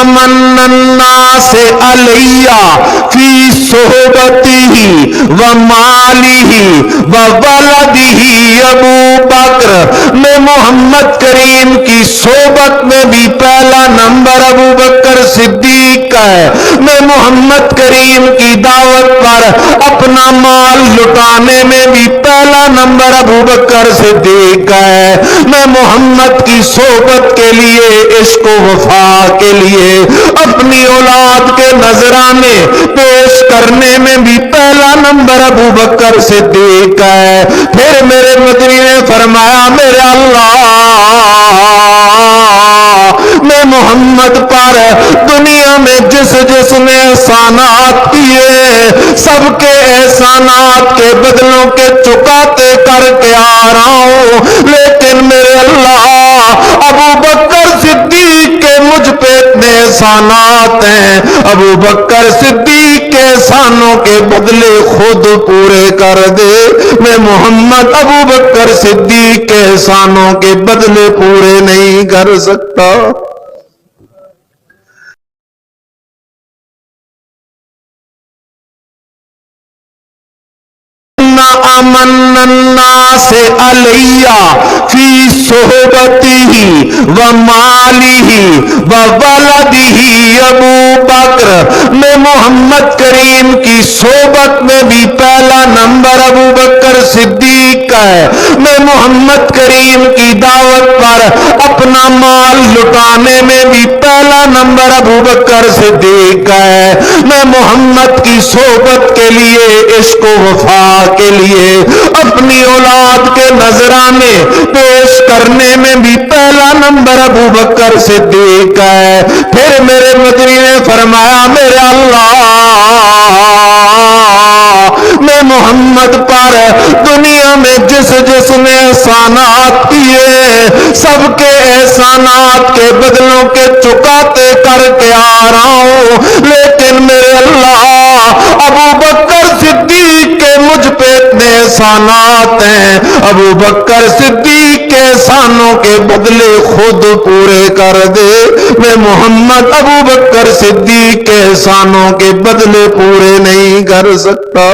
آمن الناس علیہ فی صحبتہ ومالہ وولدہ ابو بکر، میں محمد کریم کی صحبت میں بھی پہلا نمبر ابو بکر صدیق کا ہے، میں محمد کریم کی دعوت پر اپنا مال لٹانے میں بھی پہلا نمبر ابو بکر صدیق کا ہے، میں محمد کی صحبت کے لیے، عشق و وفا کے لیے اپنی اولاد کے نذرانے پیش کرنے میں بھی پہلا نمبر ابو بکر صدیق کا ہے۔ پھر میرے مدنی نے فرمایا میرے اللہ، میں محمد پر دنیا میں جس جس نے احسانات کیے سب کے احسانات کے بدلوں کے چکاتے کر کے آ رہا ہوں، لیکن میرے اللہ ابو بکر صدیق کے مجھ پہ اتنے احسانات ہیں، ابو بکر صدیق کے احسانوں کے بدلے خود پورے کر دے، میں محمد ابو بکر صدیق کے احسانوں کے بدلے پورے نہیں کر سکتا۔ آمن الناس علیہ فی صحبتہ ومالہ وولدہ ابو بکر، میں محمد کریم کی صحبت میں بھی پہلا نمبر ابو بکر صدیق کا ہے، میں محمد کریم کی دعوت پر اپنا مال لٹانے میں بھی پہلا نمبر ابو بکر صدیق کا ہے، میں محمد کی صحبت کے لیے، عشق و وفا کے لیے اپنی اولاد کے نذرانے پیش کرنے میں بھی پہلا نمبر ابو بکر صدیق کا ہے۔ پھر میرے مدنی نے فرمایا میرے اللہ، میں محمد پر دنیا میں جس جس نے احسانات کیے سب کے احسانات کے بدلوں کے چکاتے کر کے آ رہا ہوں، لیکن میرے اللہ ابو بکر صدیق کے مجھ پہ اتنے احسانات ہیں، ابو بکر صدیق کے احسانوں کے بدلے خود پورے کر دے، میں محمد ابو بکر صدیق کے احسانوں کے بدلے پورے نہیں کر سکتا۔